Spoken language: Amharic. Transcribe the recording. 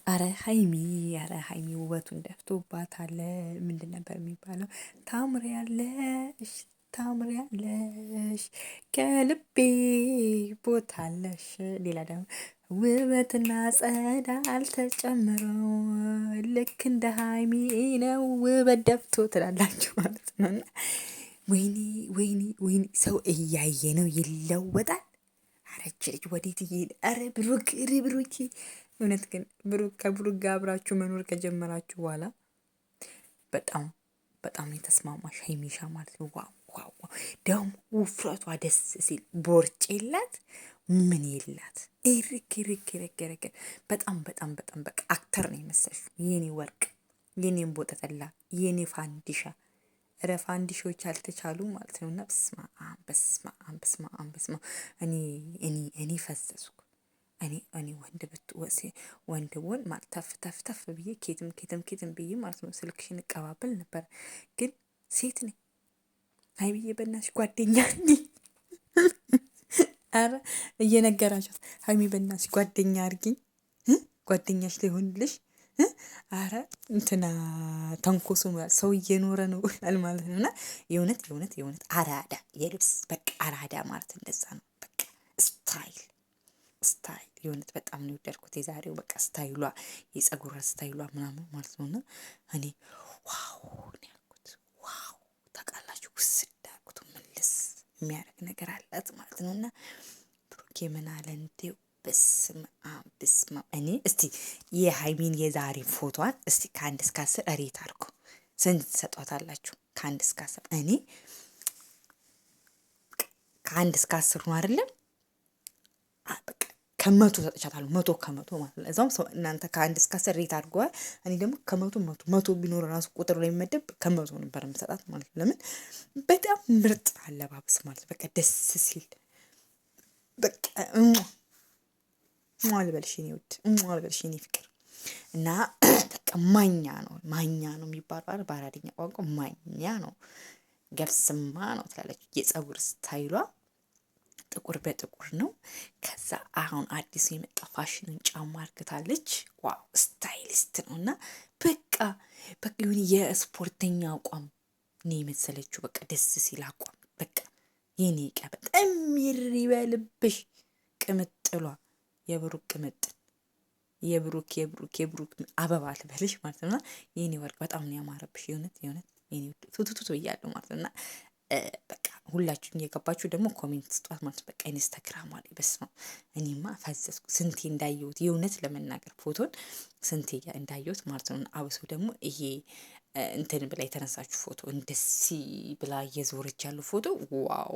አረ ሀይሚ አረ ሀይሚ ውበቱን ደፍቶባታል። ምንድን ነበር የሚባለው? ታምሪያለሽ ታምሪያለሽ ከልቤ ቦታለሽ። ሌላ ደግሞ ውበትና ጸዳል ተጨምረው ልክ እንደ ሀይሚ ነው ውበት ደፍቶ ትላላችሁ ማለት ነው። እና ወይኔ ወይኔ ወይኔ ሰው እያየ ነው ይለወጣል። አረች ልጅ ወዴት እየሄደ? አረ ብሩክ ብሩኬ እውነት ግን ከብሩክ ጋር አብራችሁ መኖር ከጀመራችሁ በኋላ በጣም በጣም የተስማማሽ ሀይሚሻ ማለት ነው። ዋው ዋው ዋው! ደግሞ ውፍረቷ ደስ ሲል ቦርጭ የላት ምን የላት እርክ እርክ እርክ እርክ በጣም በጣም በጣም በቃ አክተር ነው የመሰልሽው የኔ ወርቅ፣ የኔን ቦጠጠላ፣ የኔ ፋንዲሻ። ኧረ ፋንዲሾች አልተቻሉ ማለት ነው። እና በስመ አብ በስመ አብ በስመ አብ በስመ አብ እኔ ፈዘዝኩ። እኔ ወንድ ብሆን ማለት ተፍ ብዬ ኬትም ብዬ ማለት ነው ስልክሽን እቀባበል ነበር። ግን ሴት ነኝ። ሀይሚዬ በእናትሽ ጓደኛ ነኝ። አረ እየነገራችኋት ሀይሚ በእናትሽ ጓደኛ አድርጊኝ፣ ጓደኛሽ ሊሆንልሽ። አረ እንትና ተንኮሱ ሰው እየኖረ ነው ማለት ነው። እና የእውነት አራዳ የልብስ በቃ አራዳ ማለት እንደዛ ነው። በቃ ስታይል የእውነት በጣም ነው የወደድኩት። የዛሬው በቃ ስታይሏ፣ የጸጉር ስታይሏ ምናምን ማለት ነው። እና እኔ ዋው ነው ያልኩት። ዋው ታውቃላችሁ፣ ውስድ ያልኩት ምልስ የሚያደርግ ነገር አላት ማለት ነው። እና ብሩኬ ምን አለ እንዴው? በስመ አብ እኔ እስቲ የሀይሚን የዛሬ ፎቶዋን እስቲ ከ1 እስከ 10 እሬት አድርጎ ስንት ትሰጧታላችሁ? ከ1 እስከ 10 እኔ ከ1 እስከ 10 ነው አይደለም ከመቶ ሰጥቻታለሁ። 100 ከመቶ ማለት ነው። እዛውም ሰው እናንተ ከ1 እስከ 10 ሬት አድርገዋል። እኔ ደግሞ ከመቶ ቢኖር ራሱ ቁጥር ላይ መደብ ከመቶ ነበር የምሰጣት ማለት ነው። ለምን በጣም ምርጥ አለባበስ ማለት በቃ ደስ ሲል በቃ ልበልሽ የኔ ውድ ልበልሽ የኔ ፍቅር። እና በቃ ማኛ ነው የሚባለው አይደል? በአራድኛ ቋንቋ ማኛ ነው፣ ገብስማ ነው ትላለች። የፀጉር ስታይሏ ጥቁር በጥቁር ነው። ከዛ አሁን አዲስ የመጣ ፋሽንን ጫማ አርግታለች። ዋው ስታይሊስት ነው። እና በቃ የሆነ የስፖርተኛ አቋም ነው የመሰለችው። በቃ ደስ ሲል አቋም በቃ የኔ ቀ በጣም ይሪበልብሽ ቅምጥሏ የብሩክ ቅምጥል የብሩክ አበባ ልበልሽ ማለት ነው። የኔ ወርቅ በጣም ነው ያማረብሽ። የእውነት የኔ ቱቱቱ ብያለሁ ማለት ነው። እና በቃ ሁላችሁም እየገባችሁ ደግሞ ኮሜንት ስጧት ማለት ነው። በቃ ኢንስታግራም ላይ በስመ አብ እኔማ ፈዘዝኩ። ስንቴ እንዳየሁት የእውነት ለመናገር ፎቶን ስንቴ እንዳየሁት ማለት ነው። አብሶ ደግሞ ይሄ እንትን ብላ የተነሳችሁ ፎቶ እንደዚህ ብላ እየዞረች ያለው ፎቶ ዋው